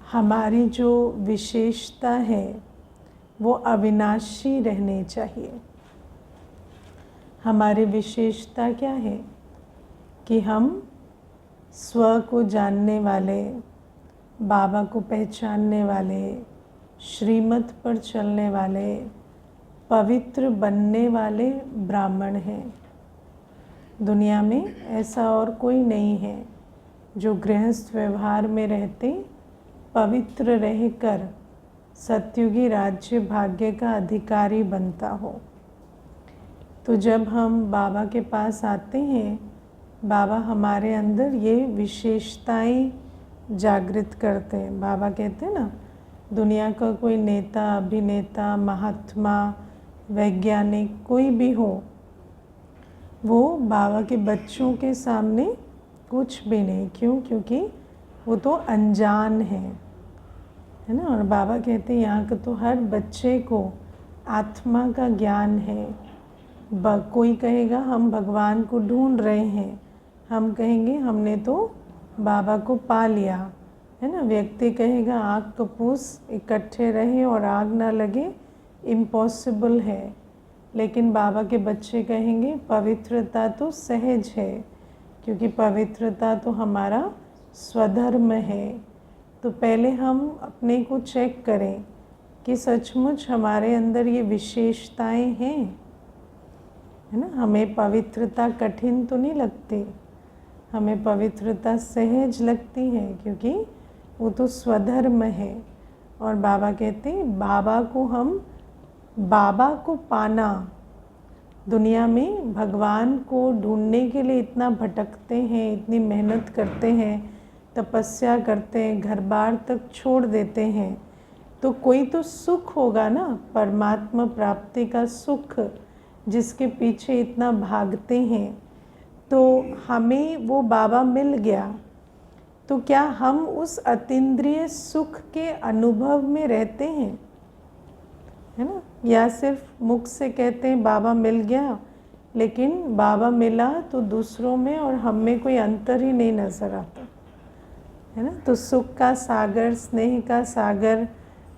हमारी जो विशेषता है वो अविनाशी रहनी चाहिए। हमारी विशेषता क्या है कि हम स्व को जानने वाले, बाबा को पहचानने वाले, श्रीमत पर चलने वाले, पवित्र बनने वाले ब्राह्मण हैं। दुनिया में ऐसा और कोई नहीं है जो गृहस्थ व्यवहार में रहते पवित्र रहकर सत्युगी राज्य भाग्य का अधिकारी बनता हो। तो जब हम बाबा के पास आते हैं, बाबा हमारे अंदर ये विशेषताएं जागृत करते हैं। बाबा कहते हैं ना, दुनिया का कोई नेता, अभिनेता, महात्मा, वैज्ञानिक कोई भी हो, वो बाबा के बच्चों के सामने कुछ भी नहीं। क्यों? क्योंकि वो तो अनजान है ना। और बाबा कहते हैं यहाँ का तो हर बच्चे को आत्मा का ज्ञान है। कोई कहेगा हम भगवान को ढूंढ रहे हैं, हम कहेंगे हमने तो बाबा को पा लिया, है ना। व्यक्ति कहेगा आग कपूस इकट्ठे रहे और आग ना लगे, इम्पॉसिबल है। लेकिन बाबा के बच्चे कहेंगे पवित्रता तो सहज है, क्योंकि पवित्रता तो हमारा स्वधर्म है। तो पहले हम अपने को चेक करें कि सचमुच हमारे अंदर ये विशेषताएं हैं, है ना। हमें पवित्रता कठिन तो नहीं लगती, हमें पवित्रता सहज लगती है, क्योंकि वो तो स्वधर्म है। और बाबा कहते हैं बाबा को पाना, दुनिया में भगवान को ढूंढने के लिए इतना भटकते हैं, इतनी मेहनत करते हैं, तपस्या करते हैं, घर बार तक छोड़ देते हैं, तो कोई तो सुख होगा ना, परमात्मा प्राप्ति का सुख, जिसके पीछे इतना भागते हैं। तो हमें वो बाबा मिल गया, तो क्या हम उस अतीन्द्रिय सुख के अनुभव में रहते हैं, है ना। या सिर्फ मुख से कहते हैं बाबा मिल गया, लेकिन बाबा मिला तो दूसरों में और हम में कोई अंतर ही नहीं नज़र आता, है ना। तो सुख का सागर, स्नेह का सागर,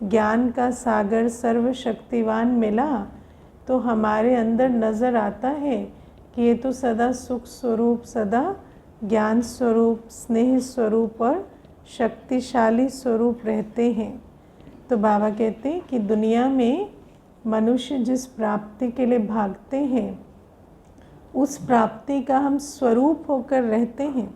ज्ञान का सागर, सर्वशक्तिवान मिला तो हमारे अंदर नज़र आता है कि ये तो सदा सुख स्वरूप, सदा ज्ञान स्वरूप, स्नेह स्वरूप और शक्तिशाली स्वरूप रहते हैं। तो बाबा कहते हैं कि दुनिया में मनुष्य जिस प्राप्ति के लिए भागते हैं, उस प्राप्ति का हम स्वरूप होकर रहते हैं।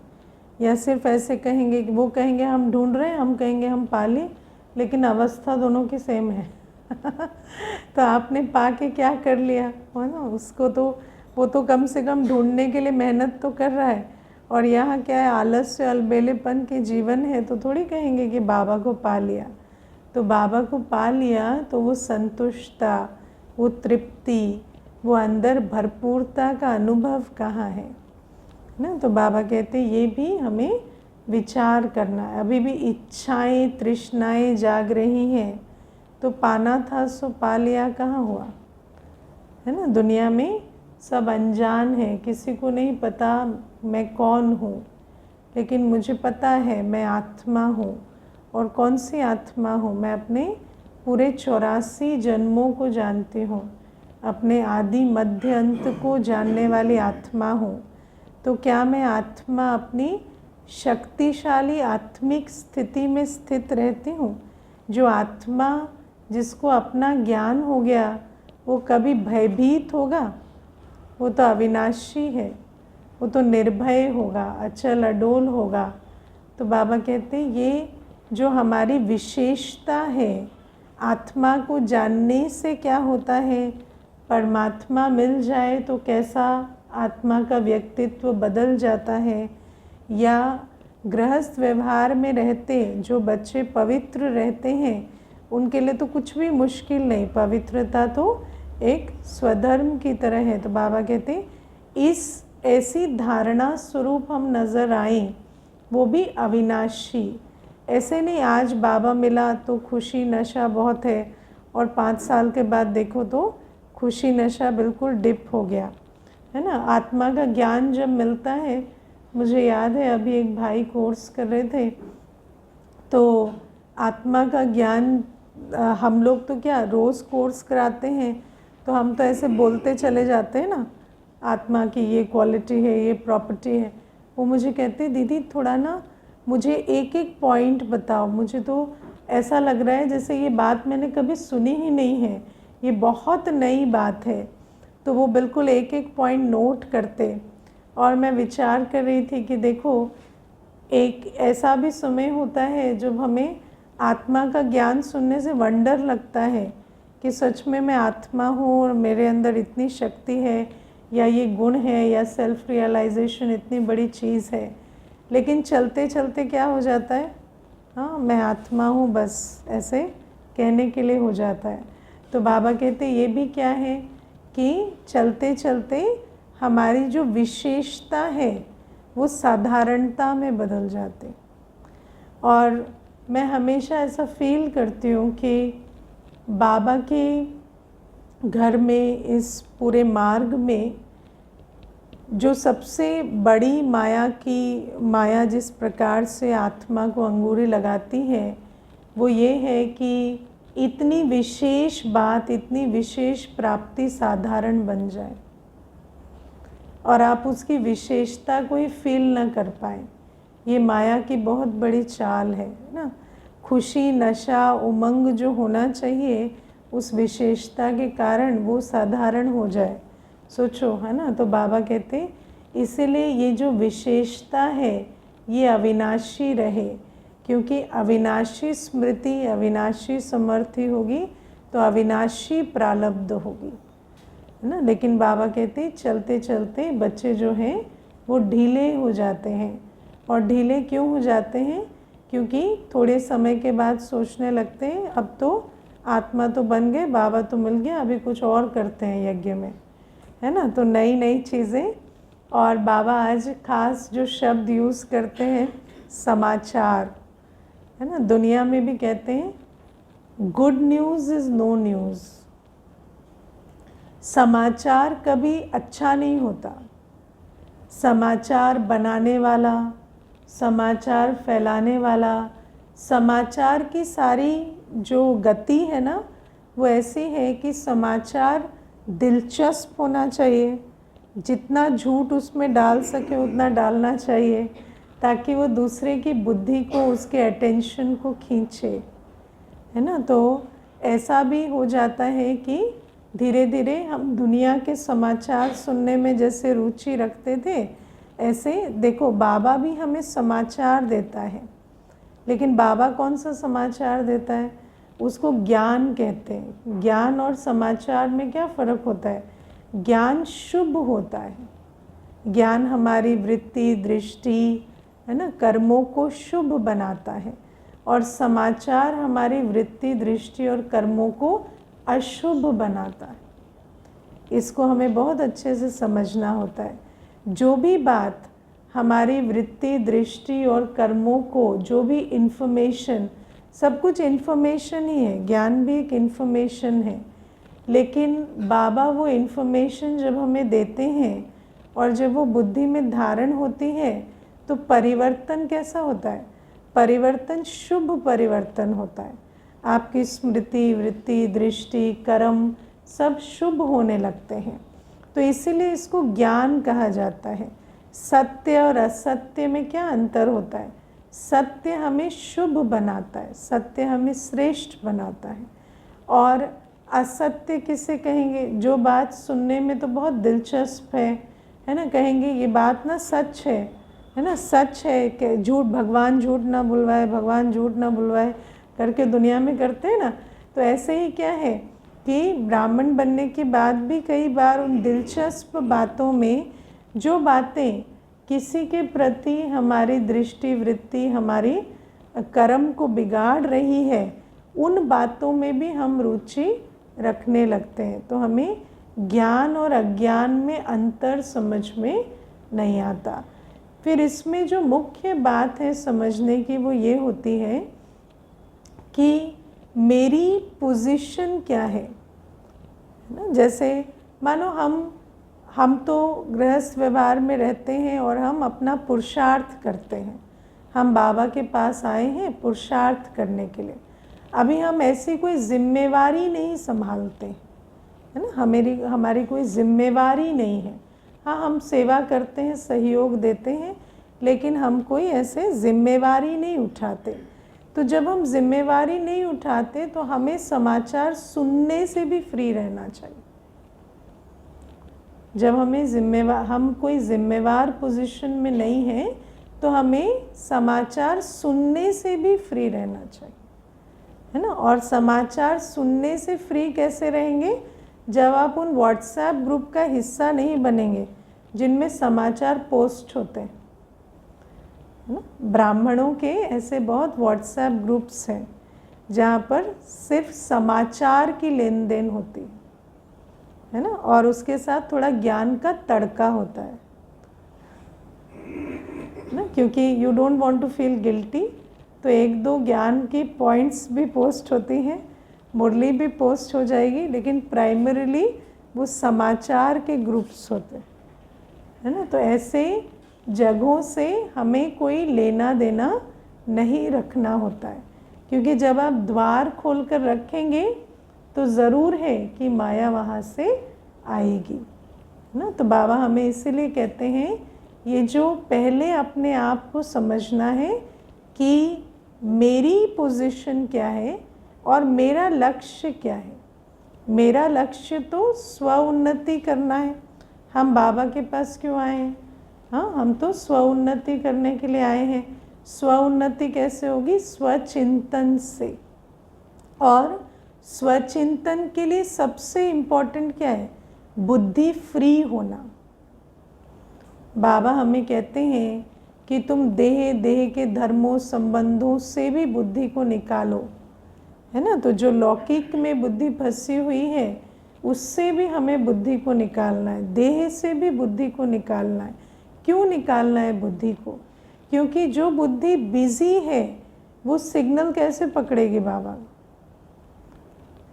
या सिर्फ ऐसे कहेंगे कि वो कहेंगे हम ढूंढ रहे हैं, हम कहेंगे हम पाले, लेकिन अवस्था दोनों की सेम है। तो आपने पा के क्या कर लिया, है ना। उसको तो वो तो कम से कम ढूंढने के लिए मेहनत तो कर रहा है। और यहाँ क्या है, आलस्य अलबेलेपन के जीवन है, तो थोड़ी कहेंगे कि बाबा को पा लिया। तो बाबा को पा लिया तो वो संतुष्टता, वो तृप्ति, वो अंदर भरपूरता का अनुभव कहाँ है ना। तो बाबा कहते ये भी हमें विचार करना है। अभी भी इच्छाएं, तृष्णाएं जाग रही हैं, तो पाना था सो पा लिया कहाँ हुआ, है ना। दुनिया में सब अनजान है, किसी को नहीं पता मैं कौन हूँ, लेकिन मुझे पता है मैं आत्मा हूँ। और कौन सी आत्मा हूँ? मैं अपने पूरे 84 जन्मों को जानती हूँ, अपने आदि मध्य अंत को जानने वाली आत्मा हूँ। तो क्या मैं आत्मा अपनी शक्तिशाली आत्मिक स्थिति में स्थित रहती हूँ? जो आत्मा, जिसको अपना ज्ञान हो गया, वो कभी भयभीत होगा? वो तो अविनाशी है, वो तो निर्भय होगा, अचल अडोल होगा। तो बाबा कहते हैं ये जो हमारी विशेषता है, आत्मा को जानने से क्या होता है, परमात्मा मिल जाए तो कैसा आत्मा का व्यक्तित्व बदल जाता है। या गृहस्थ व्यवहार में रहते जो बच्चे पवित्र रहते हैं, उनके लिए तो कुछ भी मुश्किल नहीं, पवित्रता तो एक स्वधर्म की तरह है। तो बाबा कहते इस ऐसी धारणा स्वरूप हम नज़र आए, वो भी अविनाशी। ऐसे नहीं आज बाबा मिला तो खुशी नशा बहुत है, और 5 साल के बाद देखो तो खुशी नशा बिल्कुल डिप हो गया, है ना। आत्मा का ज्ञान जब मिलता है, मुझे याद है अभी एक भाई कोर्स कर रहे थे, तो आत्मा का ज्ञान हम लोग तो क्या रोज़ कोर्स कराते हैं, तो हम तो ऐसे बोलते चले जाते हैं ना, आत्मा की ये क्वालिटी है, ये प्रॉपर्टी है। वो मुझे कहते दीदी थोड़ा ना मुझे एक एक पॉइंट बताओ, मुझे तो ऐसा लग रहा है जैसे ये बात मैंने कभी सुनी ही नहीं है, ये बहुत नई बात है। तो वो बिल्कुल एक एक पॉइंट नोट करते, और मैं विचार कर रही थी कि देखो एक ऐसा भी समय होता है जब हमें आत्मा का ज्ञान सुनने से वंडर लगता है कि सच में मैं आत्मा हूँ और मेरे अंदर इतनी शक्ति है, या ये गुण है, या सेल्फ रियलाइजेशन इतनी बड़ी चीज़ है। लेकिन चलते चलते क्या हो जाता है, हाँ मैं आत्मा हूँ बस ऐसे कहने के लिए हो जाता है। तो बाबा कहते ये भी क्या है कि चलते चलते हमारी जो विशेषता है वो साधारणता में बदल जाते। और मैं हमेशा ऐसा फील करती हूँ कि बाबा के घर में, इस पूरे मार्ग में जो सबसे बड़ी माया जिस प्रकार से आत्मा को अंगूरी लगाती है, वो ये है कि इतनी विशेष बात, इतनी विशेष प्राप्ति साधारण बन जाए और आप उसकी विशेषता को ही फील ना कर पाए। ये माया की बहुत बड़ी चाल है ना। खुशी, नशा, उमंग जो होना चाहिए उस विशेषता के कारण वो साधारण हो जाए, सोचो, है ना। तो बाबा कहते इसीलिए ये जो विशेषता है ये अविनाशी रहे, क्योंकि अविनाशी स्मृति, अविनाशी समर्थी होगी तो अविनाशी प्रारब्ध होगी, है ना। लेकिन बाबा कहते चलते चलते बच्चे जो हैं वो ढीले हो जाते हैं। और ढीले क्यों हो जाते हैं? क्योंकि थोड़े समय के बाद सोचने लगते हैं अब तो आत्मा तो बन गए, बाबा तो मिल गया, अभी कुछ और करते हैं यज्ञ में, है ना। तो नई नई चीज़ें। और बाबा आज खास जो शब्द यूज़ करते हैं समाचार, है ना। दुनिया में भी कहते हैं good news is no news. समाचार कभी अच्छा नहीं होता। समाचार बनाने वाला, समाचार फैलाने वाला, समाचार की सारी जो गति है ना वो ऐसी है कि समाचार दिलचस्प होना चाहिए, जितना झूठ उसमें डाल सके उतना डालना चाहिए ताकि वो दूसरे की बुद्धि को, उसके अटेंशन को खींचे, है ना। तो ऐसा भी हो जाता है कि धीरे धीरे हम दुनिया के समाचार सुनने में जैसे रुचि रखते थे, ऐसे देखो बाबा भी हमें समाचार देता है। लेकिन बाबा कौन सा समाचार देता है? उसको ज्ञान कहते हैं। ज्ञान और समाचार में क्या फ़र्क होता है? ज्ञान शुभ होता है, ज्ञान हमारी वृत्ति, दृष्टि, है ना, कर्मों को शुभ बनाता है, और समाचार हमारी वृत्ति, दृष्टि और कर्मों को अशुभ बनाता है। इसको हमें बहुत अच्छे से समझना होता है। जो भी बात हमारी वृत्ति, दृष्टि और कर्मों को, जो भी इन्फॉर्मेशन, सब कुछ इन्फॉर्मेशन ही है, ज्ञान भी एक इन्फॉर्मेशन है। लेकिन बाबा वो इन्फॉर्मेशन जब हमें देते हैं और जब वो बुद्धि में धारण होती है तो परिवर्तन कैसा होता है? परिवर्तन शुभ परिवर्तन होता है। आपकी स्मृति, वृत्ति, दृष्टि, कर्म सब शुभ होने लगते हैं। तो इसीलिए इसको ज्ञान कहा जाता है। सत्य और असत्य में क्या अंतर होता है? सत्य हमें शुभ बनाता है, सत्य हमें श्रेष्ठ बनाता है। और असत्य किसे कहेंगे? जो बात सुनने में तो बहुत दिलचस्प है ना, कहेंगे ये बात ना सच है ना, सच है कि झूठ, भगवान झूठ ना बुलवाए, भगवान झूठ ना बुलवाए करके दुनिया में करते हैं ना। तो ऐसे ही क्या है कि ब्राह्मण बनने के बाद भी कई बार उन दिलचस्प बातों में, जो बातें किसी के प्रति हमारी दृष्टि, वृत्ति, हमारी कर्म को बिगाड़ रही है, उन बातों में भी हम रुचि रखने लगते हैं। तो हमें ज्ञान और अज्ञान में अंतर समझ में नहीं आता। फिर इसमें जो मुख्य बात है समझने की वो ये होती है कि मेरी पोजीशन क्या है ना। जैसे मानो हम तो गृहस्थ व्यवहार में रहते हैं और हम अपना पुरुषार्थ करते हैं, हम बाबा के पास आए हैं पुरुषार्थ करने के लिए। अभी हम ऐसी कोई जिम्मेवारी नहीं संभालते, है ना, हमारी कोई जिम्मेवारी नहीं है। हाँ, हम सेवा करते हैं, सहयोग देते हैं, लेकिन हम कोई ऐसे जिम्मेवारी नहीं उठाते। तो जब हम जिम्मेवारी नहीं उठाते तो हमें समाचार सुनने से भी फ्री रहना चाहिए। जब हम कोई जिम्मेवार पोजीशन में नहीं हैं तो हमें समाचार सुनने से भी फ्री रहना चाहिए, है ना। और समाचार सुनने से फ्री कैसे रहेंगे? जब आप उन व्हाट्सएप ग्रुप का हिस्सा नहीं बनेंगे जिनमें समाचार पोस्ट होते हैं, है ना। ब्राह्मणों के ऐसे बहुत व्हाट्सएप ग्रुप्स हैं जहाँ पर सिर्फ समाचार की लेन देन होती है ना, और उसके साथ थोड़ा ज्ञान का तड़का होता है ना, क्योंकि you don't want to feel guilty. तो एक दो ज्ञान की पॉइंट्स भी पोस्ट होती हैं, मुरली भी पोस्ट हो जाएगी, लेकिन प्राइमरीली वो समाचार के ग्रुप्स होते हैं, है ना। तो ऐसे जगहों से हमें कोई लेना देना नहीं रखना होता है, क्योंकि जब आप द्वार खोल कर रखेंगे तो ज़रूर है कि माया वहाँ से आएगी, है ना। तो बाबा हमें इसीलिए कहते हैं ये जो पहले अपने आप को समझना है कि मेरी पोजीशन क्या है और मेरा लक्ष्य क्या है। मेरा लक्ष्य तो स्व उन्नति करना है। हम बाबा के पास क्यों आए हैं? हाँ, हम तो स्व उन्नति करने के लिए आए हैं। स्व उन्नति कैसे होगी? स्वचिंतन से। और स्वचिंतन के लिए सबसे इम्पोर्टेंट क्या है? बुद्धि फ्री होना। बाबा हमें कहते हैं कि तुम देह के धर्मों संबंधों से भी बुद्धि को निकालो, है ना। तो जो लौकिक में बुद्धि फंसी हुई है उससे भी हमें बुद्धि को निकालना है, देह से भी बुद्धि को निकालना है। क्यों निकालना है बुद्धि को? क्योंकि जो बुद्धि बिजी है वो सिग्नल कैसे पकड़ेगी बाबा,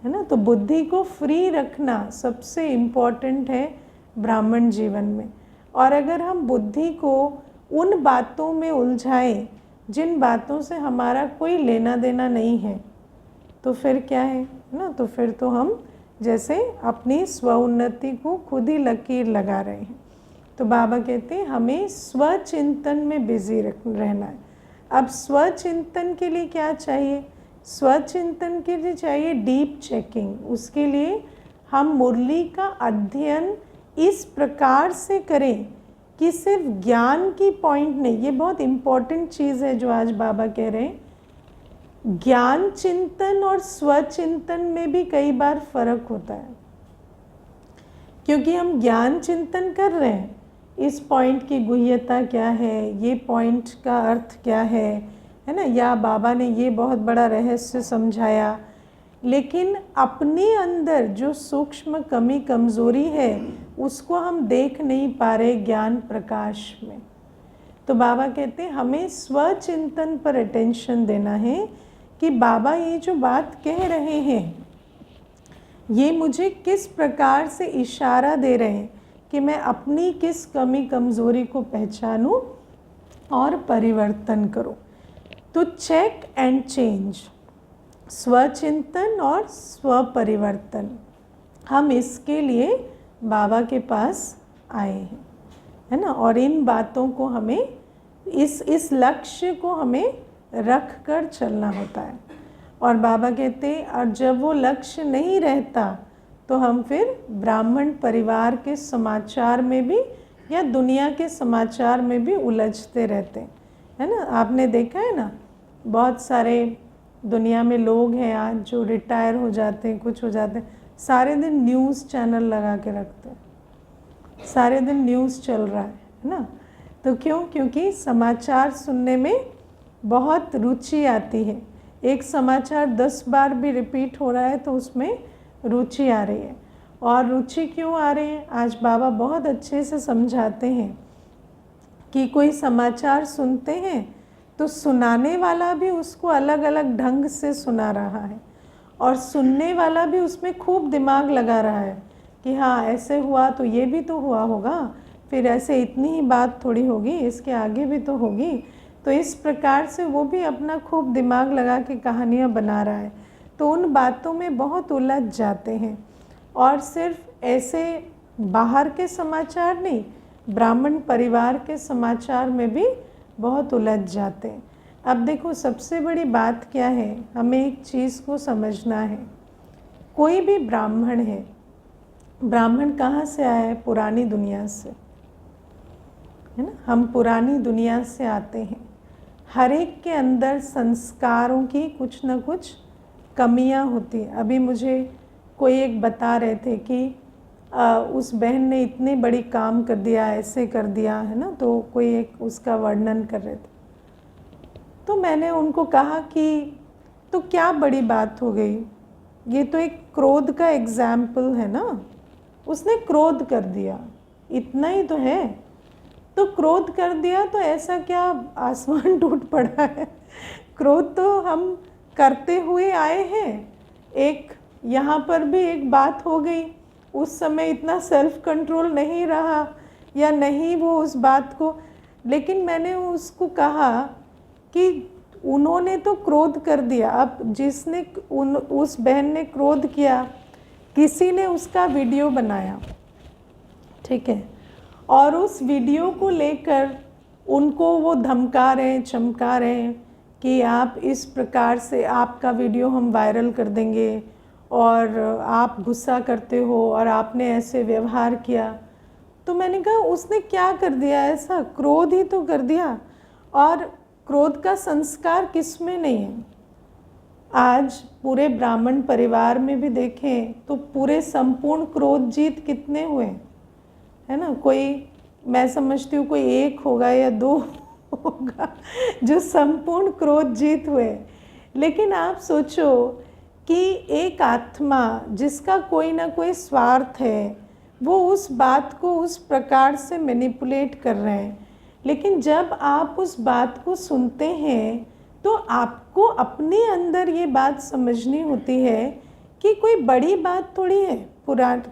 है ना। तो बुद्धि को फ्री रखना सबसे इम्पॉर्टेंट है ब्राह्मण जीवन में। और अगर हम बुद्धि को उन बातों में उलझाएं जिन बातों से हमारा कोई लेना देना नहीं है, तो फिर क्या है ना, तो फिर तो हम जैसे अपनी स्व उन्नति को खुद ही लकीर लगा रहे हैं। तो बाबा कहते हैं हमें स्वचिंतन में बिजी रहना है। अब स्वचिंतन के लिए क्या चाहिए? स्वचिंतन के लिए चाहिए डीप चेकिंग। उसके लिए हम मुरली का अध्ययन इस प्रकार से करें कि सिर्फ ज्ञान की पॉइंट नहीं, ये बहुत इम्पॉर्टेंट चीज़ है जो आज बाबा कह रहे हैं। ज्ञान चिंतन और स्वचिंतन में भी कई बार फर्क होता है, क्योंकि हम ज्ञान चिंतन कर रहे हैं, इस पॉइंट की गुह्यता क्या है, ये पॉइंट का अर्थ क्या है ना, या बाबा ने ये बहुत बड़ा रहस्य समझाया, लेकिन अपने अंदर जो सूक्ष्म कमी कमज़ोरी है उसको हम देख नहीं पा रहे ज्ञान प्रकाश में। तो बाबा कहते हैं हमें स्वचिंतन पर अटेंशन देना है कि बाबा ये जो बात कह रहे हैं ये मुझे किस प्रकार से इशारा दे रहे हैं कि मैं अपनी किस कमी कमज़ोरी को पहचानूं और परिवर्तन करूं। तो चेक एंड चेंज, स्वचिंतन और स्वपरिवर्तन, हम इसके लिए बाबा के पास आए हैं, है ना। और इन बातों को हमें इस लक्ष्य को हमें रख कर चलना होता है। और बाबा कहते हैं और जब वो लक्ष्य नहीं रहता तो हम फिर ब्राह्मण परिवार के समाचार में भी या दुनिया के समाचार में भी उलझते रहते हैं, है ना। आपने देखा है ना, बहुत सारे दुनिया में लोग हैं आज जो रिटायर हो जाते हैं, कुछ हो जाते हैं, सारे दिन न्यूज़ चैनल लगा के रखते हैं, सारे दिन न्यूज़ चल रहा है ना। तो क्यों? क्योंकि समाचार सुनने में बहुत रुचि आती है। एक समाचार 10 बार भी रिपीट हो रहा है तो उसमें रुचि आ रही है। और रुचि क्यों आ रही है? आज बाबा बहुत अच्छे से समझाते हैं कि कोई समाचार सुनते हैं तो सुनाने वाला भी उसको अलग अलग ढंग से सुना रहा है और सुनने वाला भी उसमें खूब दिमाग लगा रहा है कि हाँ ऐसे हुआ तो ये भी तो हुआ होगा, फिर ऐसे इतनी ही बात थोड़ी होगी, इसके आगे भी तो होगी। तो इस प्रकार से वो भी अपना खूब दिमाग लगा के कहानियाँ बना रहा है। तो उन बातों में बहुत उलझ जाते हैं। और सिर्फ ऐसे बाहर के समाचार नहीं, ब्राह्मण परिवार के समाचार में भी बहुत उलझ जाते हैं। अब देखो, सबसे बड़ी बात क्या है, हमें एक चीज़ को समझना है। कोई भी ब्राह्मण है, ब्राह्मण कहाँ से आया है? पुरानी दुनिया से, है ना। हम पुरानी दुनिया से आते हैं। हर एक के अंदर संस्कारों की कुछ न कुछ कमियां होती हैं। अभी मुझे कोई एक बता रहे थे कि उस बहन ने इतनी बड़ी काम कर दिया, ऐसे कर दिया, है ना। तो कोई एक उसका वर्णन कर रहे थे। तो मैंने उनको कहा कि तो क्या बड़ी बात हो गई, ये तो एक क्रोध का एग्जाम्पल है ना। उसने क्रोध कर दिया, इतना ही तो है। तो क्रोध कर दिया तो ऐसा क्या आसमान टूट पड़ा है? क्रोध तो हम करते हुए आए हैं। एक यहाँ पर भी एक बात हो गई, उस समय इतना सेल्फ कंट्रोल नहीं रहा या नहीं वो उस बात को, लेकिन मैंने उसको कहा कि उन्होंने तो क्रोध कर दिया। अब जिसने उस बहन ने क्रोध किया, किसी ने उसका वीडियो बनाया, ठीक है, और उस वीडियो को लेकर उनको वो धमका रहे हैं, चमका रहे हैं कि आप इस प्रकार से, आपका वीडियो हम वायरल कर देंगे और आप गुस्सा करते हो और आपने ऐसे व्यवहार किया। तो मैंने कहा उसने क्या कर दिया ऐसा? क्रोध ही तो कर दिया। और क्रोध का संस्कार किस में नहीं है? आज पूरे ब्राह्मण परिवार में भी देखें तो पूरे संपूर्ण क्रोध जीत कितने हुए, है ना। कोई, मैं समझती हूँ कोई एक होगा या दो होगा जो संपूर्ण क्रोध जीत हुए। लेकिन आप सोचो कि एक आत्मा जिसका कोई ना कोई स्वार्थ है, वो उस बात को उस प्रकार से मैनिपुलेट कर रहे हैं। लेकिन जब आप उस बात को सुनते हैं तो आपको अपने अंदर ये बात समझनी होती है कि कोई बड़ी बात थोड़ी है।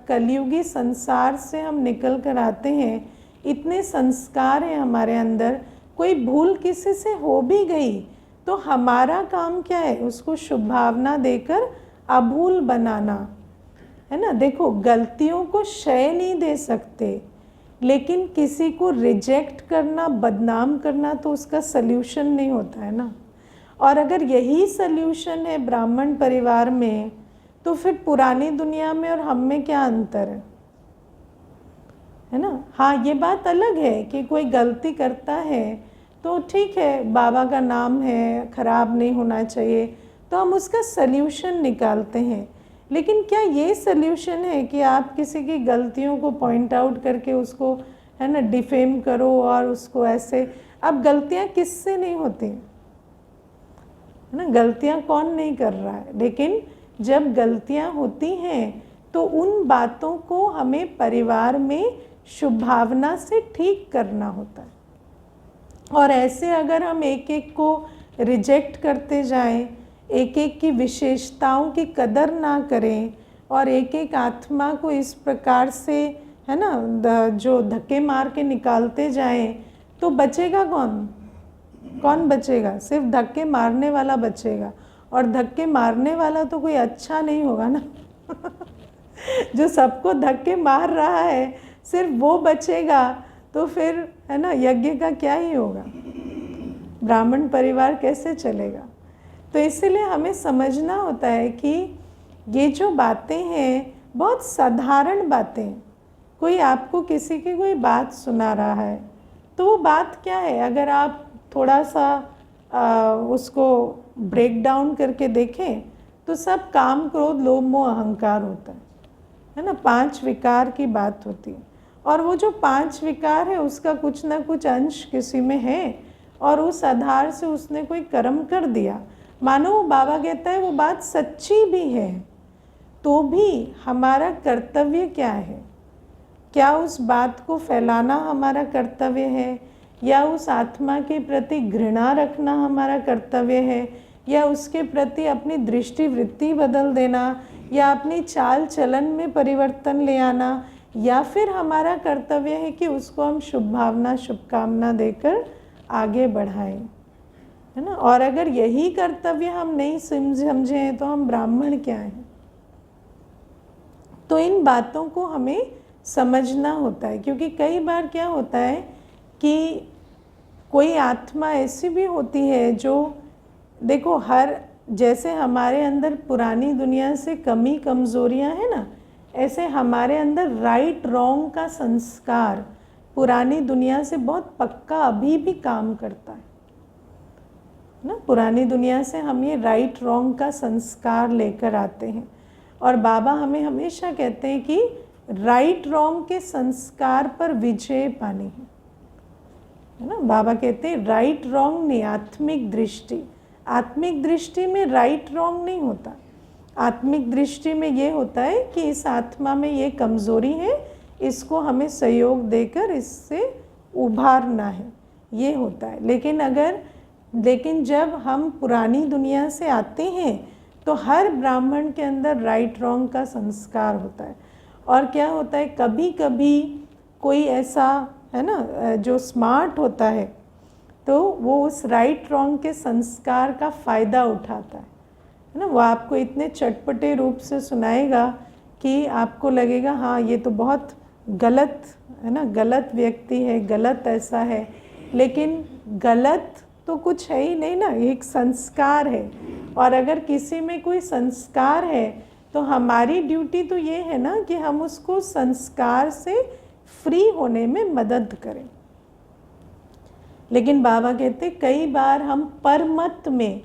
कलयुगी संसार से हम निकल कर आते हैं, इतने संस्कार हैं हमारे अंदर, कोई भूल किसी से हो भी गई तो हमारा काम क्या है? उसको शुभ भावना देकर अभूल बनाना, है ना। देखो, गलतियों को क्षय नहीं दे सकते, लेकिन किसी को रिजेक्ट करना, बदनाम करना तो उसका सल्यूशन नहीं होता है ना। और अगर यही सल्यूशन है ब्राह्मण परिवार में, तो फिर पुरानी दुनिया में और हम में क्या अंतर है ना। हाँ, ये बात अलग है कि कोई गलती करता है तो ठीक है, बाबा का नाम है, खराब नहीं होना चाहिए, तो हम उसका सल्यूशन निकालते हैं। लेकिन क्या ये सल्यूशन है कि आप किसी की गलतियों को पॉइंट आउट करके उसको, है ना, डिफेम करो और उसको ऐसे। अब गलतियाँ किससे नहीं होती, है ना। गलतियाँ कौन नहीं कर रहा है, लेकिन जब गलतियाँ होती हैं तो उन बातों को हमें परिवार में शुभ भावना से ठीक करना होता है। और ऐसे अगर हम एक एक को रिजेक्ट करते जाएं, एक एक की विशेषताओं की कदर ना करें और एक एक आत्मा को इस प्रकार से, है ना, जो धक्के मार के निकालते जाएं, तो बचेगा कौन? कौन बचेगा? सिर्फ धक्के मारने वाला बचेगा। और धक्के मारने वाला तो कोई अच्छा नहीं होगा ना जो सबको धक्के मार रहा है सिर्फ वो बचेगा, तो फिर, है ना, यज्ञ का क्या ही होगा, ब्राह्मण परिवार कैसे चलेगा। तो इसीलिए हमें समझना होता है कि ये जो बातें हैं बहुत साधारण बातें। कोई आपको किसी की कोई बात सुना रहा है तो वो बात क्या है, अगर आप थोड़ा सा उसको ब्रेक डाउन करके देखें तो सब काम, क्रोध, लोभ, मोह, अहंकार होता है ना। 5 विकार की बात होती है और वो जो 5 विकार है उसका कुछ ना कुछ अंश किसी में है और उस आधार से उसने कोई कर्म कर दिया। मानो वो बाबा कहता है वो बात सच्ची भी है, तो भी हमारा कर्तव्य क्या है? क्या उस बात को फैलाना हमारा कर्तव्य है, या उस आत्मा के प्रति घृणा रखना हमारा कर्तव्य है, या उसके प्रति अपनी दृष्टि वृत्ति बदल देना, या अपनी चाल चलन में परिवर्तन ले आना, या फिर हमारा कर्तव्य है कि उसको हम शुभ भावना, शुभकामना देकर आगे बढ़ाएं। है ना। और अगर यही कर्तव्य हम नहीं समझे हैं तो हम ब्राह्मण क्या हैं। तो इन बातों को हमें समझना होता है, क्योंकि कई बार क्या होता है कि कोई आत्मा ऐसी भी होती है जो, देखो, हर जैसे हमारे अंदर पुरानी दुनिया से कमी कमज़ोरियाँ हैं ना, ऐसे हमारे अंदर राइट रॉन्ग का संस्कार पुरानी दुनिया से बहुत पक्का अभी भी काम करता है ना। पुरानी दुनिया से हम ये राइट रॉन्ग का संस्कार लेकर आते हैं, और बाबा हमें हमेशा कहते हैं कि राइट रॉन्ग के संस्कार पर विजय पानी है ना। बाबा कहते हैं राइट रॉन्ग नहीं, आत्मिक दृष्टि। आत्मिक दृष्टि में राइट रॉन्ग नहीं होता। आत्मिक दृष्टि में ये होता है कि इस आत्मा में ये कमज़ोरी है, इसको हमें सहयोग देकर इससे उभारना है, ये होता है। लेकिन जब हम पुरानी दुनिया से आते हैं तो हर ब्राह्मण के अंदर राइट रॉन्ग का संस्कार होता है। और क्या होता है, कभी कभी कोई ऐसा है ना जो स्मार्ट होता है, तो वो उस राइट रॉन्ग के संस्कार का फ़ायदा उठाता है ना। वो आपको इतने चटपटे रूप से सुनाएगा कि आपको लगेगा हाँ ये तो बहुत गलत है ना, गलत व्यक्ति है, गलत ऐसा है। लेकिन गलत तो कुछ है ही नहीं ना, एक संस्कार है। और अगर किसी में कोई संस्कार है तो हमारी ड्यूटी तो ये है ना कि हम उसको संस्कार से फ्री होने में मदद करें। लेकिन बाबा कहते कई बार हम परमत में,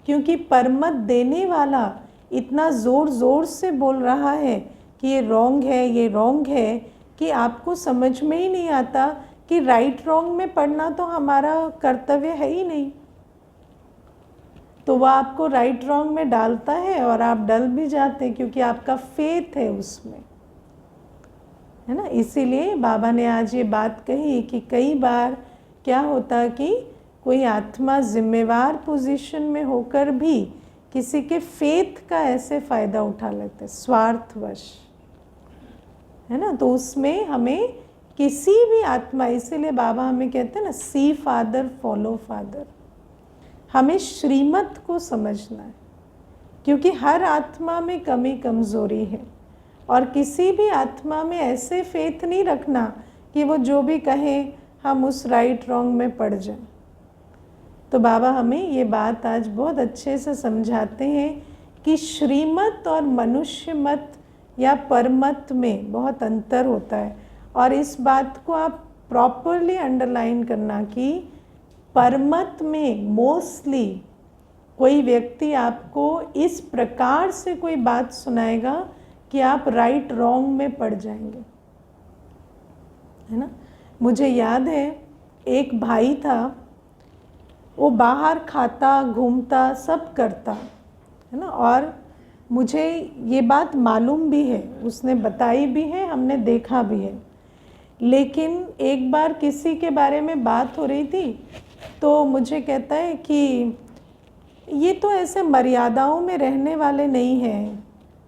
क्योंकि परमत देने वाला इतना ज़ोर ज़ोर से बोल रहा है कि ये रॉन्ग है, ये रॉन्ग है, कि आपको समझ में ही नहीं आता कि राइट रॉन्ग में पढ़ना तो हमारा कर्तव्य है ही नहीं। तो वह आपको राइट रॉन्ग में डालता है और आप डल भी जाते हैं, क्योंकि आपका फेथ है उसमें, है ना। इसीलिए बाबा ने आज ये बात कही कि कई बार क्या होता कि कोई आत्मा जिम्मेवार पोजीशन में होकर भी किसी के फेथ का ऐसे फ़ायदा उठा लेते, स्वार्थवश, है ना। तो उसमें हमें किसी भी आत्मा, इसीलिए बाबा हमें कहते हैं ना, सी फादर फॉलो फादर। हमें श्रीमत को समझना है, क्योंकि हर आत्मा में कमी कमज़ोरी है, और किसी भी आत्मा में ऐसे फेथ नहीं रखना कि वो जो भी कहे हम उस राइट रॉन्ग में पड़ जाएं। तो बाबा हमें ये बात आज बहुत अच्छे से समझाते हैं कि श्रीमत और मनुष्य मत या परमत में बहुत अंतर होता है। और इस बात को आप प्रॉपरली अंडरलाइन करना कि परमत में मोस्टली कोई व्यक्ति आपको इस प्रकार से कोई बात सुनाएगा कि आप राइट रॉन्ग में पड़ जाएंगे, है ना। मुझे याद है एक भाई था, वो बाहर खाता घूमता सब करता, है ना। और मुझे ये बात मालूम भी है, उसने बताई भी है, हमने देखा भी है। लेकिन एक बार किसी के बारे में बात हो रही थी तो मुझे कहता है कि ये तो ऐसे मर्यादाओं में रहने वाले नहीं हैं,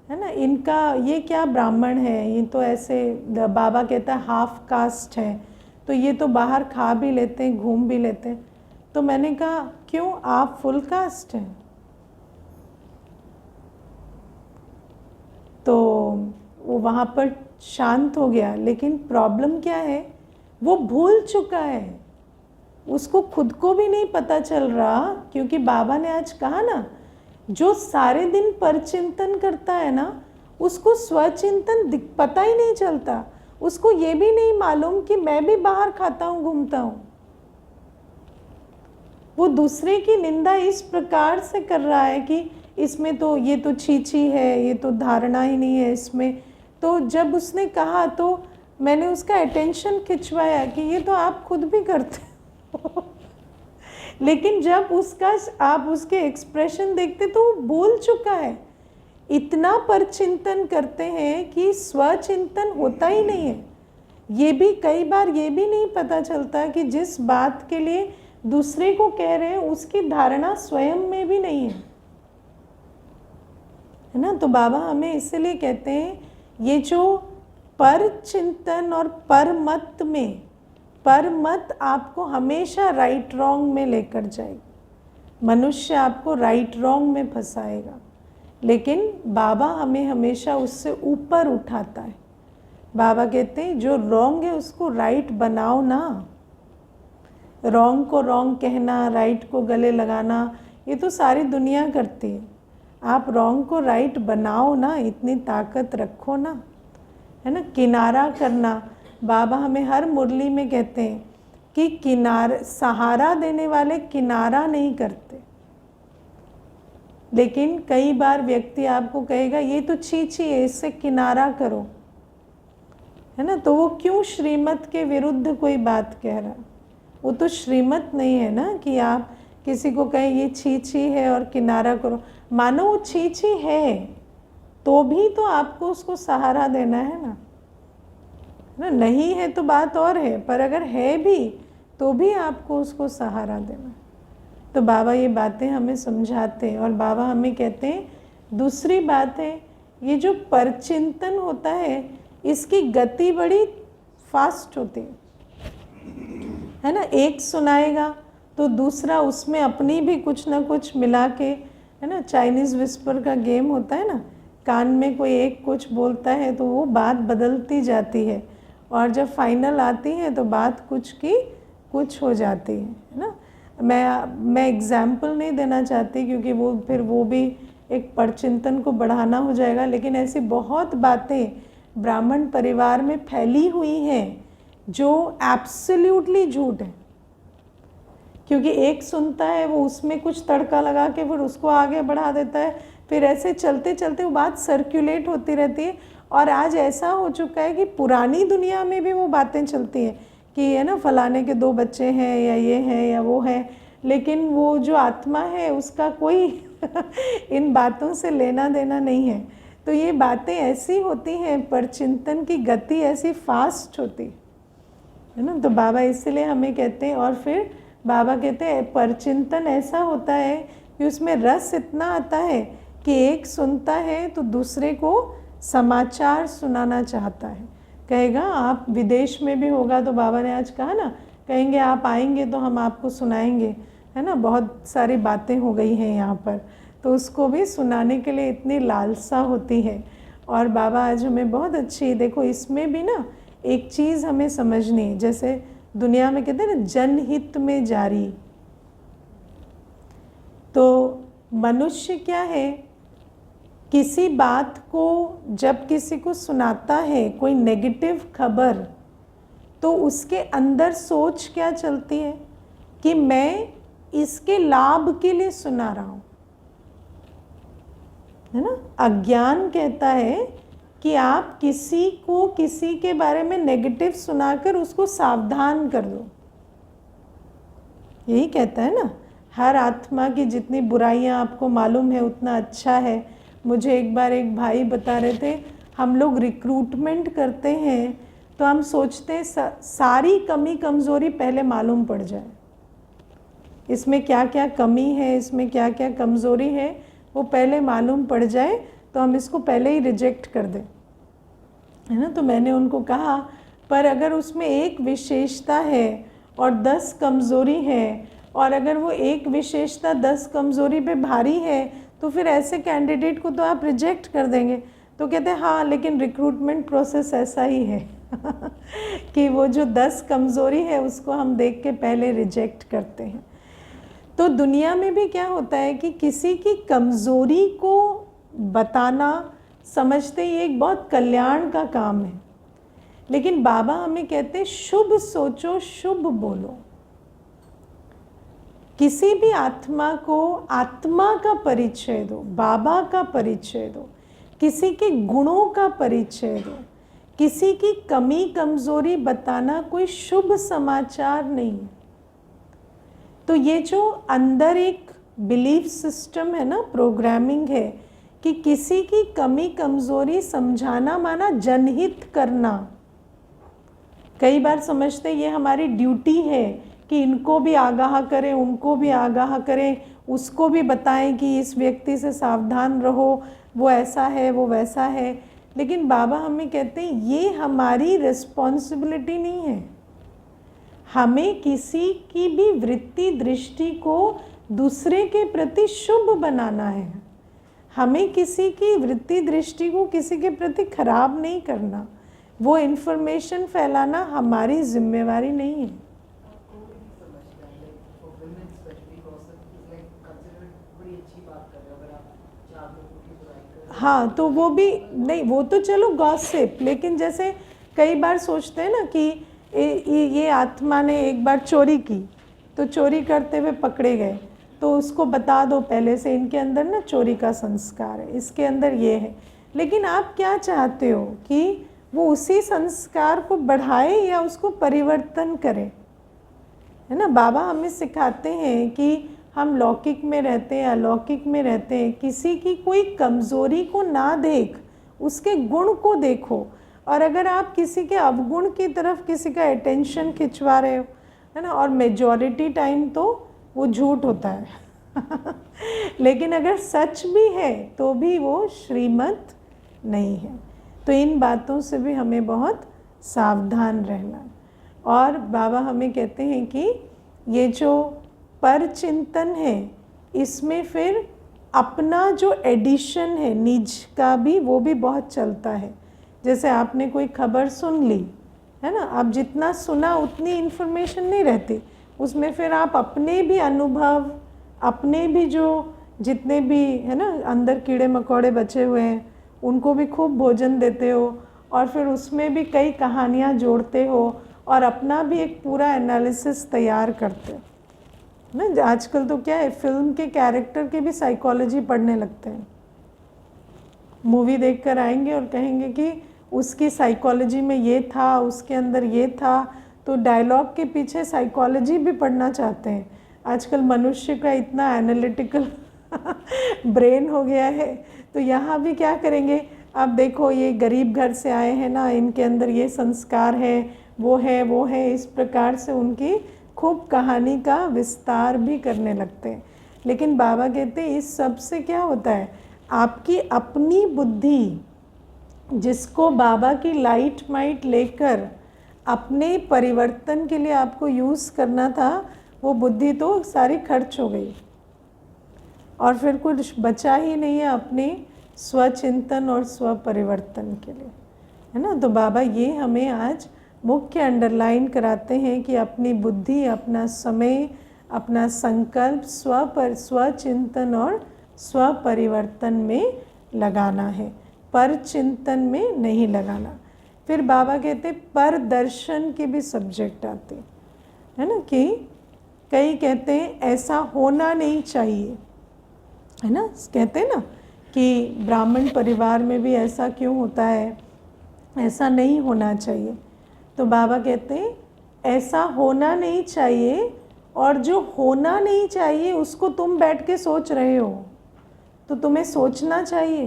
है ना, इनका ये क्या ब्राह्मण है, ये तो ऐसे, बाबा कहता है हाफ कास्ट है, तो ये तो बाहर खा भी लेते हैं, घूम भी लेते हैं। तो मैंने कहा क्यों, आप फुल कास्ट हैं? तो वो वहाँ पर शांत हो गया। लेकिन प्रॉब्लम क्या है, वो भूल चुका है, उसको खुद को भी नहीं पता चल रहा। क्योंकि बाबा ने आज कहा ना, जो सारे दिन परचिंतन करता है ना, उसको स्वचिंतन पता ही नहीं चलता, उसको ये भी नहीं मालूम कि मैं भी बाहर खाता हूँ, घूमता हूँ। वो दूसरे की निंदा इस प्रकार से कर रहा है कि इसमें तो ये तो छीछी है, ये तो धारणा ही नहीं है इसमें। तो जब उसने कहा तो मैंने उसका अटेंशन खिंचवाया कि ये तो आप खुद भी करते हो। लेकिन जब आप उसके एक्सप्रेशन देखते तो वो भूल चुका है। इतना परचिंतन करते हैं कि स्वचिंतन होता ही नहीं है। ये भी कई बार ये भी नहीं पता चलता कि जिस बात के लिए दूसरे को कह रहे हैं उसकी धारणा स्वयं में भी नहीं है ना। तो बाबा हमें इसलिए कहते हैं, ये जो पर चिंतन और परमत में, परमत आपको हमेशा राइट रॉन्ग में लेकर जाएगी, मनुष्य आपको राइट रॉन्ग में फंसाएगा, लेकिन बाबा हमें हमेशा उससे ऊपर उठाता है। बाबा कहते हैं जो रॉन्ग है उसको राइट बनाओ ना। रॉन्ग को रॉन्ग कहना, राइट को गले लगाना, ये तो सारी दुनिया करती है। आप रॉन्ग को राइट बनाओ ना, इतनी ताकत रखो ना, है ना। किनारा करना, बाबा हमें हर मुरली में कहते हैं कि किनारा, सहारा देने वाले किनारा नहीं करते। लेकिन कई बार व्यक्ति आपको कहेगा ये तो छी है, इससे किनारा करो, है ना। तो वो क्यों श्रीमत के विरुद्ध कोई बात कह रहा है? वो तो श्रीमत नहीं है ना कि आप किसी को कहें ये छी है और किनारा करो। मानो वो छी है तो भी तो आपको उसको सहारा देना है ना, नहीं है तो बात और है, पर अगर है भी तो भी आपको उसको सहारा देना। तो बाबा ये बातें हमें समझाते हैं। और बाबा हमें कहते हैं दूसरी बात है, ये जो परचिंतन होता है इसकी गति बड़ी फास्ट होती है ना। एक सुनाएगा तो दूसरा उसमें अपनी भी कुछ ना कुछ मिला के, है ना। चाइनीज़ विस्पर का गेम होता है ना, कान में कोई एक कुछ बोलता है तो वो बात बदलती जाती है, और जब फाइनल आती है तो बात कुछ की कुछ हो जाती है ना। मैं एग्जाम्पल नहीं देना चाहती क्योंकि वो भी एक परचिंतन को बढ़ाना हो जाएगा, लेकिन ऐसी बहुत बातें ब्राह्मण परिवार में फैली हुई हैं जो एब्सोल्युटली झूठ है। क्योंकि एक सुनता है, वो उसमें कुछ तड़का लगा के फिर उसको आगे बढ़ा देता है, फिर ऐसे चलते चलते वो बात सर्कुलेट होती रहती है। और आज ऐसा हो चुका है कि पुरानी दुनिया में भी वो बातें चलती हैं कि है ना, फलाने के 2 बच्चे हैं या ये हैं या वो है, लेकिन वो जो आत्मा है उसका कोई इन बातों से लेना देना नहीं है। तो ये बातें ऐसी होती हैं, परचिंतन की गति ऐसी फास्ट होती है ना। तो बाबा इसलिए हमें कहते हैं, और फिर बाबा कहते हैं परचिंतन ऐसा होता है कि उसमें रस इतना आता है कि एक सुनता है तो दूसरे को समाचार सुनाना चाहता है। कहेगा आप विदेश में भी होगा तो बाबा ने आज कहा ना, कहेंगे आप आएंगे तो हम आपको सुनाएंगे, है ना। बहुत सारी बातें हो गई हैं यहाँ पर, तो उसको भी सुनाने के लिए इतनी लालसा होती है। और बाबा आज हमें बहुत अच्छी, देखो इसमें भी ना एक चीज़ हमें समझनी है, जैसे दुनिया में कहते हैं ना जनहित में जारी। तो मनुष्य क्या है, किसी बात को जब किसी को सुनाता है, कोई नेगेटिव खबर, तो उसके अंदर सोच क्या चलती है कि मैं इसके लाभ के लिए सुना रहा हूँ, है ना। अज्ञान कहता है कि आप किसी को किसी के बारे में नेगेटिव सुनाकर उसको सावधान कर दो। यही कहता है ना, हर आत्मा की जितनी बुराइयां आपको मालूम है उतना अच्छा है। मुझे एक बार एक भाई बता रहे थे, हम लोग रिक्रूटमेंट करते हैं तो हम सोचते हैं सारी कमी कमज़ोरी पहले मालूम पड़ जाए, इसमें क्या क्या कमी है, इसमें क्या क्या कमज़ोरी है, वो पहले मालूम पड़ जाए तो हम इसको पहले ही रिजेक्ट कर दें, है ना। तो मैंने उनको कहा, पर अगर उसमें एक विशेषता है और 10 कमज़ोरी है, और अगर वो एक विशेषता 10 कमज़ोरी पे भारी है, तो फिर ऐसे कैंडिडेट को तो आप रिजेक्ट कर देंगे। तो कहते हैं हाँ, लेकिन रिक्रूटमेंट प्रोसेस ऐसा ही है कि वो जो 10 कमज़ोरी है उसको हम देख के पहले रिजेक्ट करते हैं। तो दुनिया में भी क्या होता है कि किसी की कमज़ोरी को बताना, समझते ही एक बहुत कल्याण का काम है, लेकिन बाबा हमें कहते हैं शुभ सोचो शुभ बोलो। किसी भी आत्मा को आत्मा का परिचय दो, बाबा का परिचय दो, किसी के गुणों का परिचय दो। किसी की कमी कमज़ोरी बताना कोई शुभ समाचार नहीं। तो ये जो अंदर एक बिलीफ सिस्टम है ना, प्रोग्रामिंग है कि किसी की कमी कमज़ोरी समझाना माना जनहित करना। कई बार समझते ये हमारी ड्यूटी है कि इनको भी आगाह करें, उनको भी आगाह करें, उसको भी बताएं कि इस व्यक्ति से सावधान रहो, वो ऐसा है वो वैसा है। लेकिन बाबा हमें कहते हैं ये हमारी रिस्पॉन्सिबिलिटी नहीं है। हमें किसी की भी वृत्ति दृष्टि को दूसरे के प्रति शुभ बनाना है। हमें किसी की वृत्ति दृष्टि को किसी के प्रति खराब नहीं करना, वो इन्फॉर्मेशन फैलाना हमारी जिम्मेवारी नहीं है। हाँ, तो वो भी नहीं, वो तो चलो गॉसिप, लेकिन जैसे कई बार सोचते हैं ना कि ये आत्मा ने एक बार चोरी की, तो चोरी करते हुए पकड़े गए, तो उसको बता दो पहले से इनके अंदर ना चोरी का संस्कार है, इसके अंदर ये है। लेकिन आप क्या चाहते हो कि वो उसी संस्कार को बढ़ाए या उसको परिवर्तन करे, है ना। बाबा हमें सिखाते हैं कि हम लौकिक में रहते हैं, अलौकिक में रहते हैं, किसी की कोई कमज़ोरी को ना देख, उसके गुण को देखो। और अगर आप किसी के अवगुण की तरफ किसी का अटेंशन खिंचवा रहे हो, है ना, और मेजॉरिटी टाइम तो वो झूठ होता है लेकिन अगर सच भी है तो भी वो श्रीमत नहीं है। तो इन बातों से भी हमें बहुत सावधान रहना है। और बाबा हमें कहते हैं कि ये जो पर चिंतन है, इसमें फिर अपना जो एडिशन है निज का भी, वो भी बहुत चलता है। जैसे आपने कोई खबर सुन ली, है ना, आप जितना सुना उतनी इन्फॉर्मेशन नहीं रहती उसमें, फिर आप अपने भी अनुभव, अपने भी जो जितने भी है ना अंदर कीड़े मकोड़े बचे हुए हैं, उनको भी खूब भोजन देते हो, और फिर उसमें भी कई कहानियाँ जोड़ते हो, और अपना भी एक पूरा एनालिसिस तैयार करते हो ना। आजकल तो क्या है, फिल्म के कैरेक्टर की भी साइकोलॉजी पढ़ने लगते हैं। मूवी देखकर आएंगे और कहेंगे कि उसकी साइकोलॉजी में ये था, उसके अंदर ये था, तो डायलॉग के पीछे साइकोलॉजी भी पढ़ना चाहते हैं। आजकल मनुष्य का इतना एनालिटिकल ब्रेन हो गया है, तो यहाँ भी क्या करेंगे, आप देखो ये गरीब घर से आए हैं ना, इनके अंदर ये संस्कार है, वो है, वो है, इस प्रकार से उनकी खूब कहानी का विस्तार भी करने लगते हैं। लेकिन बाबा कहते हैं इस सब से क्या होता है, आपकी अपनी बुद्धि जिसको बाबा की लाइट माइट लेकर अपने परिवर्तन के लिए आपको यूज़ करना था, वो बुद्धि तो सारी खर्च हो गई, और फिर कुछ बचा ही नहीं है अपने स्वचिंतन और स्व परिवर्तन के लिए, है ना। तो बाबा ये हमें आज मुख्य अंडरलाइन कराते हैं कि अपनी बुद्धि, अपना समय, अपना संकल्प स्वचिंतन और स्व परिवर्तन में लगाना है, पर चिंतन में नहीं लगाना। फिर बाबा कहते पर दर्शन के भी सब्जेक्ट आते है ना, कि कई कहते हैं ऐसा होना नहीं चाहिए, है ना, कहते हैं ना कि ब्राह्मण परिवार में भी ऐसा क्यों होता है, ऐसा नहीं होना चाहिए। तो बाबा कहते हैं ऐसा होना नहीं चाहिए, और जो होना नहीं चाहिए उसको तुम बैठ के सोच रहे हो, तो तुम्हें सोचना चाहिए,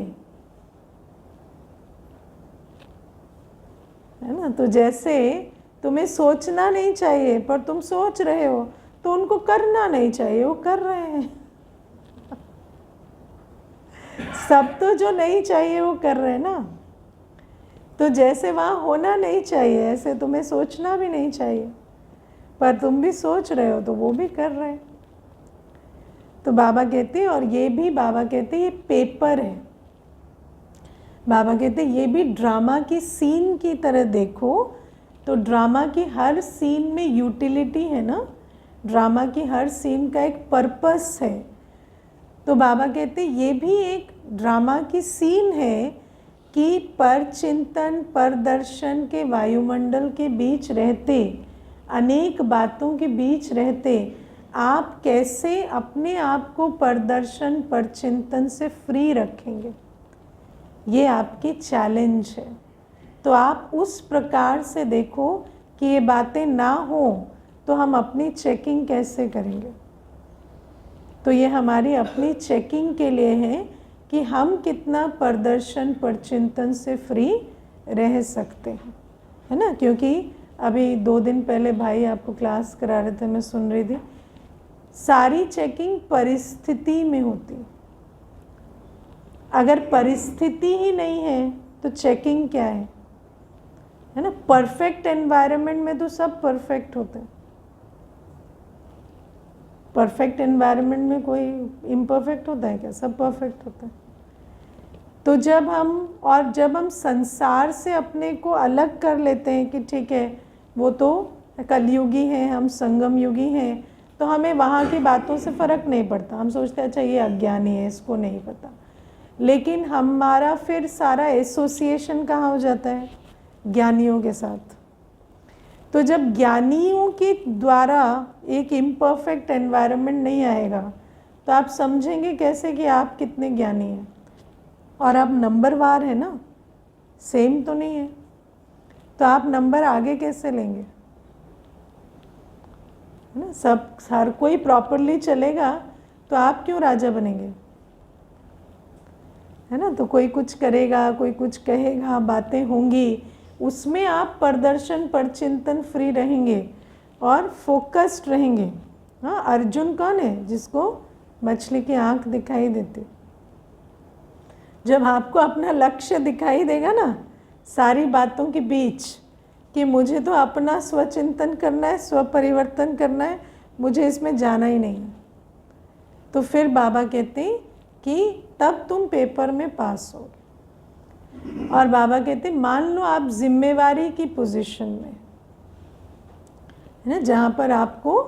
है ना। तो जैसे तुम्हें सोचना नहीं चाहिए पर तुम सोच रहे हो, तो उनको करना नहीं चाहिए, वो कर रहे हैं सब तो जो नहीं चाहिए वो कर रहे हैं ना। तो जैसे वहाँ होना नहीं चाहिए, ऐसे तुम्हें सोचना भी नहीं चाहिए, पर तुम भी सोच रहे हो तो वो भी कर रहे हैं। तो बाबा कहते हैं, और ये भी बाबा कहते हैं ये पेपर है, बाबा कहते हैं ये भी ड्रामा की सीन की तरह देखो। तो ड्रामा की हर सीन में यूटिलिटी है ना, ड्रामा की हर सीन का एक पर्पस है। तो बाबा कहते हैं ये भी एक ड्रामा की सीन है कि पर चिंतन, पर दर्शन के वायुमंडल के बीच रहते, अनेक बातों के बीच रहते, आप कैसे अपने आप को परदर्शन, पर चिंतन से फ्री रखेंगे, ये आपकी चैलेंज है। तो आप उस प्रकार से देखो कि ये बातें ना हो तो हम अपनी चेकिंग कैसे करेंगे। तो ये हमारी अपनी चेकिंग के लिए है कि हम कितना परदर्शन, परचिंतन से फ्री रह सकते हैं, है ना। क्योंकि अभी 2 दिन पहले भाई आपको क्लास करा रहे थे, मैं सुन रही थी, सारी चेकिंग परिस्थिति में होती। अगर परिस्थिति ही नहीं है तो चेकिंग क्या है ना। परफेक्ट एनवायरनमेंट में तो सब परफेक्ट होते हैं, परफेक्ट एनवायरनमेंट में कोई इम्परफेक्ट होता है क्या? सब परफेक्ट होता है। तो जब हम संसार से अपने को अलग कर लेते हैं कि ठीक है वो तो कलयुगी है, हम संगम युगी हैं, तो हमें वहाँ की बातों से फ़र्क नहीं पड़ता। हम सोचते हैं अच्छा ये अज्ञानी है, इसको नहीं पता। लेकिन हमारा फिर सारा एसोसिएशन कहाँ हो जाता है? ज्ञानियों के साथ। तो जब ज्ञानियों के द्वारा एक इम्परफेक्ट एनवायरनमेंट नहीं आएगा तो आप समझेंगे कैसे कि आप कितने ज्ञानी हैं। और आप नंबरवार है ना, सेम तो नहीं है, तो आप नंबर आगे कैसे लेंगे? है ना, सब हर कोई प्रॉपरली चलेगा तो आप क्यों राजा बनेंगे? है ना, तो कोई कुछ करेगा, कोई कुछ कहेगा, बातें होंगी, उसमें आप प्रदर्शन पर चिंतन फ्री रहेंगे और फोकस्ड रहेंगे। हाँ, अर्जुन कौन है? जिसको मछली की आंख दिखाई देती। जब आपको अपना लक्ष्य दिखाई देगा ना सारी बातों के बीच कि मुझे तो अपना स्वचिंतन करना है, स्वपरिवर्तन करना है, मुझे इसमें जाना ही नहीं, तो फिर बाबा कहते हैं कि तब तुम पेपर में पास होगे। और बाबा कहते मान लो आप जिम्मेवारी की पोजीशन में है ना, जहाँ पर आपको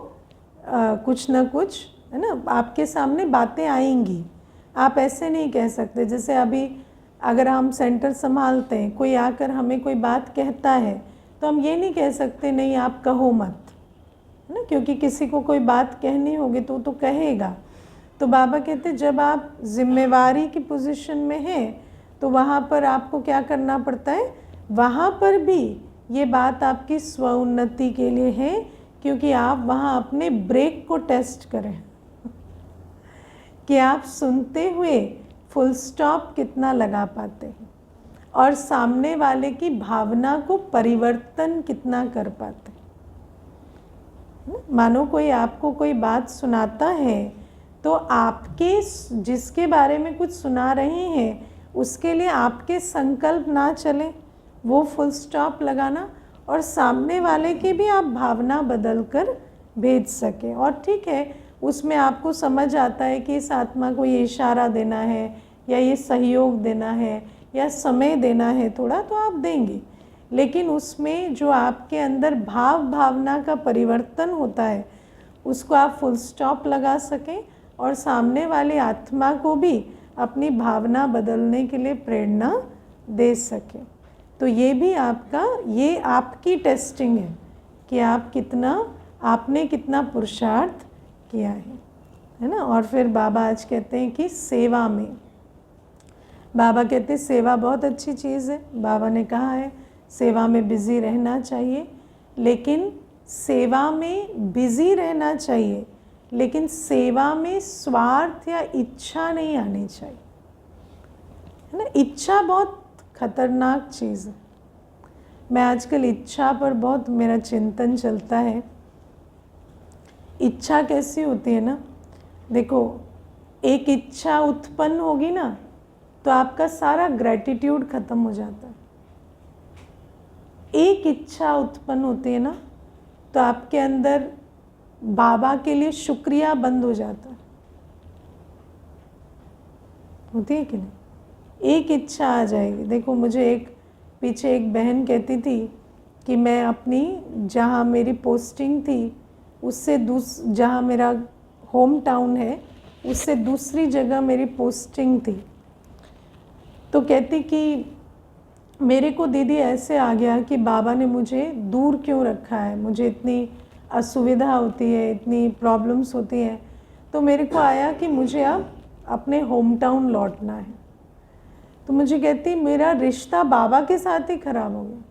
कुछ ना कुछ है ना, आपके सामने बातें आएंगी। आप ऐसे नहीं कह सकते, जैसे अभी अगर हम सेंटर संभालते हैं, कोई आकर हमें कोई बात कहता है तो हम ये नहीं कह सकते नहीं आप कहो मत, है ना, क्योंकि किसी को कोई बात कहनी होगी तो कहेगा। तो बाबा कहते जब आप जिम्मेवारी की पोजीशन में हैं तो वहाँ पर आपको क्या करना पड़ता है? वहाँ पर भी ये बात आपकी स्वउन्नति के लिए है, क्योंकि आप वहाँ अपने ब्रेक को टेस्ट करें कि आप सुनते हुए फुल स्टॉप कितना लगा पाते हैं और सामने वाले की भावना को परिवर्तन कितना कर पाते हैं। मानो कोई आपको कोई बात सुनाता है तो आपके जिसके बारे में कुछ सुना रहे हैं उसके लिए आपके संकल्प ना चले, वो फुल स्टॉप लगाना और सामने वाले की भी आप भावना बदल कर भेज सकें। और ठीक है, उसमें आपको समझ आता है कि इस आत्मा को ये इशारा देना है या ये सहयोग देना है या समय देना है थोड़ा, तो आप देंगे। लेकिन उसमें जो आपके अंदर भावना का परिवर्तन होता है उसको आप फुल स्टॉप लगा सकें और सामने वाली आत्मा को भी अपनी भावना बदलने के लिए प्रेरणा दे सकें। तो ये भी ये आपकी टेस्टिंग है कि आपने कितना पुरुषार्थ किया है ना। और फिर बाबा आज कहते हैं कि सेवा में, बाबा कहते हैं सेवा बहुत अच्छी चीज़ है। बाबा ने कहा है सेवा में बिज़ी रहना चाहिए, लेकिन सेवा में बिज़ी रहना चाहिए, लेकिन सेवा में स्वार्थ या इच्छा नहीं आनी चाहिए, है ना। इच्छा बहुत खतरनाक चीज़ है। मैं आजकल इच्छा पर बहुत मेरा चिंतन चलता है। इच्छा कैसी होती है ना, देखो एक इच्छा उत्पन्न होगी ना तो आपका सारा ग्रैटिट्यूड ख़त्म हो जाता है। एक इच्छा उत्पन्न होती है ना तो आपके अंदर बाबा के लिए शुक्रिया बंद हो जाता है, होती है कि नहीं। एक इच्छा आ जाएगी। देखो मुझे पीछे एक बहन कहती थी कि मैं अपनी जहाँ मेरी पोस्टिंग थी उससे जहाँ मेरा होम टाउन है उससे दूसरी जगह मेरी पोस्टिंग थी, तो कहती कि मेरे को दीदी ऐसे आ गया कि बाबा ने मुझे दूर क्यों रखा है, मुझे इतनी असुविधा होती है, इतनी प्रॉब्लम्स होती हैं, तो मेरे को आया कि मुझे अब अपने होम टाउन लौटना है। तो मुझे कहती मेरा रिश्ता बाबा के साथ ही ख़राब हो गया,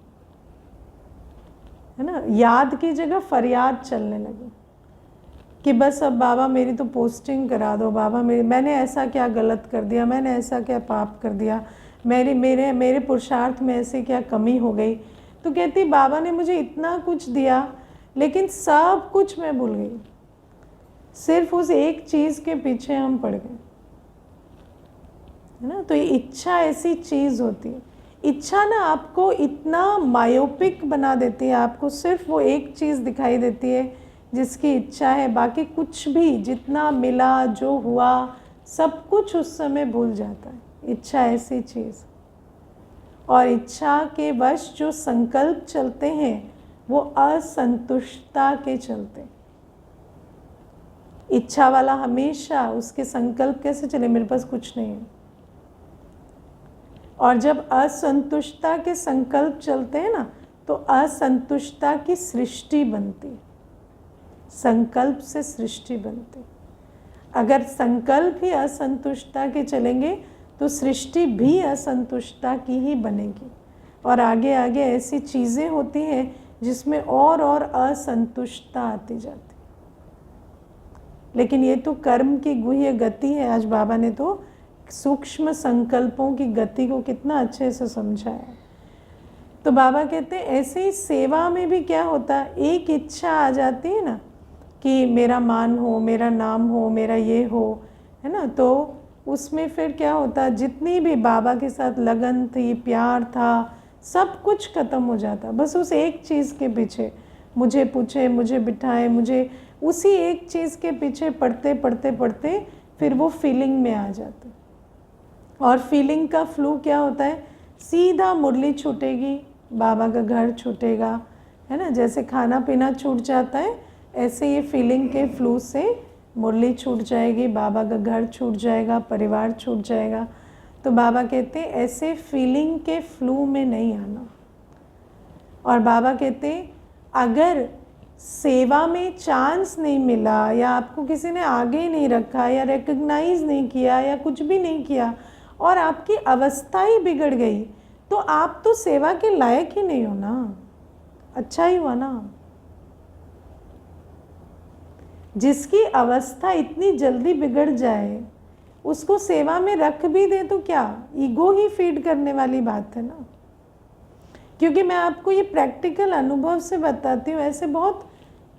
है ना। याद की जगह फरियाद चलने लगी कि बस अब बाबा मेरी तो पोस्टिंग करा दो, बाबा मैंने ऐसा क्या गलत कर दिया, मैंने ऐसा क्या पाप कर दिया, मेरे पुरुषार्थ में ऐसे क्या कमी हो गई। तो कहती बाबा ने मुझे इतना कुछ दिया लेकिन सब कुछ मैं भूल गई, सिर्फ उस एक चीज़ के पीछे हम पड़ गए, है ना। तो ये इच्छा ऐसी चीज़ होती है। इच्छा ना आपको इतना मायोपिक बना देती है, आपको सिर्फ वो एक चीज़ दिखाई देती है जिसकी इच्छा है, बाकी कुछ भी जितना मिला जो हुआ सब कुछ उस समय भूल जाता है। इच्छा ऐसी चीज़, और इच्छा के वश जो संकल्प चलते हैं वो असंतुष्टता के चलते। इच्छा वाला हमेशा उसके संकल्प कैसे चले, मेरे पास कुछ नहीं है। और जब असंतुष्टता के संकल्प चलते हैं ना, तो असंतुष्टता की सृष्टि बनती। संकल्प से सृष्टि बनती। अगर संकल्प ही असंतुष्टता के चलेंगे तो सृष्टि भी असंतुष्टता की ही बनेगी, और आगे आगे ऐसी चीज़ें होती हैं जिसमें और असंतुष्टता आती जाती। लेकिन ये तो कर्म की गुह्य गति है। आज बाबा ने तो सूक्ष्म संकल्पों की गति को कितना अच्छे से समझाया। तो बाबा कहते हैं ऐसे ही सेवा में भी क्या होता है, एक इच्छा आ जाती है ना कि मेरा मान हो, मेरा नाम हो, मेरा ये हो, है ना, तो उसमें फिर क्या होता, जितनी भी बाबा के साथ लगन थी, प्यार था, सब कुछ ख़त्म हो जाता। बस उस एक चीज़ के पीछे, मुझे पूछे, मुझे बिठाए, मुझे उसी एक चीज़ के पीछे पढ़ते पढ़ते पढ़ते फिर वो फीलिंग में आ जाते। और फीलिंग का फ्लो क्या होता है, सीधा मुरली छूटेगी, बाबा का घर छूटेगा, है ना। जैसे खाना पीना छूट जाता है, ऐसे ये फीलिंग के फ्लो से मुरली छूट जाएगी, बाबा का घर छूट जाएगा, परिवार छूट जाएगा। तो बाबा कहते हैं ऐसे फीलिंग के फ्लो में नहीं आना। और बाबा कहते हैं अगर सेवा में चांस नहीं मिला, या आपको किसी ने आगे नहीं रखा, या रिकग्नाइज नहीं किया, या कुछ भी नहीं किया, और आपकी अवस्था ही बिगड़ गई, तो आप तो सेवा के लायक ही नहीं हो ना। अच्छा ही हुआ ना। जिसकी अवस्था इतनी जल्दी बिगड़ जाए उसको सेवा में रख भी दे तो क्या, ईगो ही फीड करने वाली बात है ना। क्योंकि मैं आपको ये प्रैक्टिकल अनुभव से बताती हूँ, ऐसे बहुत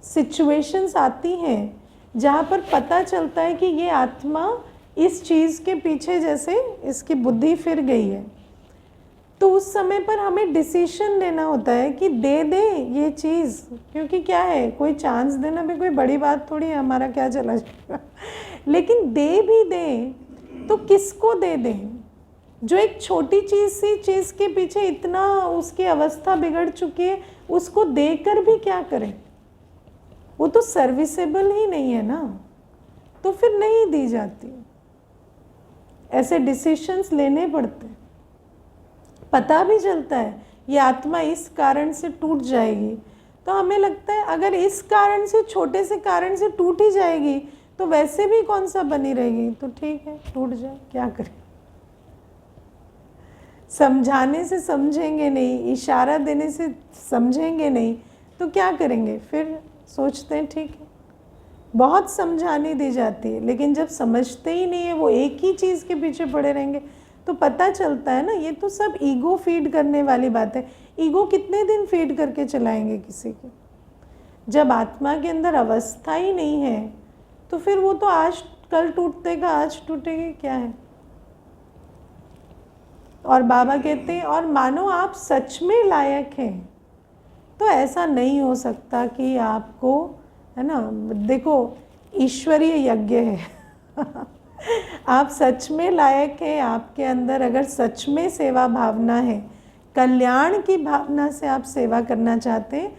सिचुएशंस आती हैं जहाँ पर पता चलता है कि ये आत्मा इस चीज़ के पीछे जैसे इसकी बुद्धि फिर गई है। तो उस समय पर हमें डिसीजन लेना होता है कि दे दे ये चीज़, क्योंकि क्या है, कोई चांस देना भी कोई बड़ी बात थोड़ी है, हमारा क्या चला जाएगा। लेकिन दे भी दे तो किसको दे दें, जो एक छोटी चीज़ के पीछे इतना उसकी अवस्था बिगड़ चुकी है, उसको देकर भी क्या करें, वो तो सर्विसेबल ही नहीं है ना, तो फिर नहीं दी जाती। ऐसे डिसीशंस लेने पड़ते हैं। पता भी चलता है ये आत्मा इस कारण से टूट जाएगी, तो हमें लगता है अगर इस कारण से, छोटे से कारण से टूट ही जाएगी, तो वैसे भी कौन सा बनी रहेगी, तो ठीक है टूट जाए, क्या करें। समझाने से समझेंगे नहीं, इशारा देने से समझेंगे नहीं, तो क्या करेंगे, फिर सोचते हैं ठीक है। बहुत समझाने दी जाती है, लेकिन जब समझते ही नहीं है, वो एक ही चीज़ के पीछे पड़े रहेंगे, तो पता चलता है ना ये तो सब ईगो फीड करने वाली बात है। ईगो कितने दिन फीड करके चलाएंगे किसी की। जब आत्मा के अंदर अवस्था ही नहीं है, तो फिर वो तो आज कल टूटेगा, आज टूटेगी, क्या है। और बाबा कहते हैं और मानो आप सच में लायक हैं, तो ऐसा नहीं हो सकता कि आपको, है ना, देखो ईश्वरीय यज्ञ है। आप सच में लायक हैं, आपके अंदर अगर सच में सेवा भावना है, कल्याण की भावना से आप सेवा करना चाहते हैं,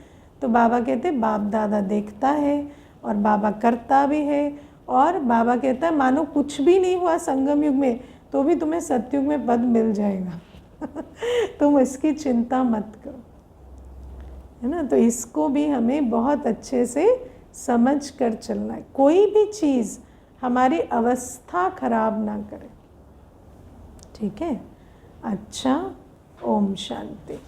तो बाबा कहते हैं बाप दादा देखता है और बाबा करता भी है। और बाबा कहता है मानो कुछ भी नहीं हुआ संगम युग में, तो भी तुम्हें सतयुग में पद मिल जाएगा। तुम इसकी चिंता मत करो, है ना। तो इसको भी हमें बहुत अच्छे से समझ कर चलना है। कोई भी चीज़ हमारी अवस्था खराब ना करे, ठीक है। अच्छा, ओम शांति।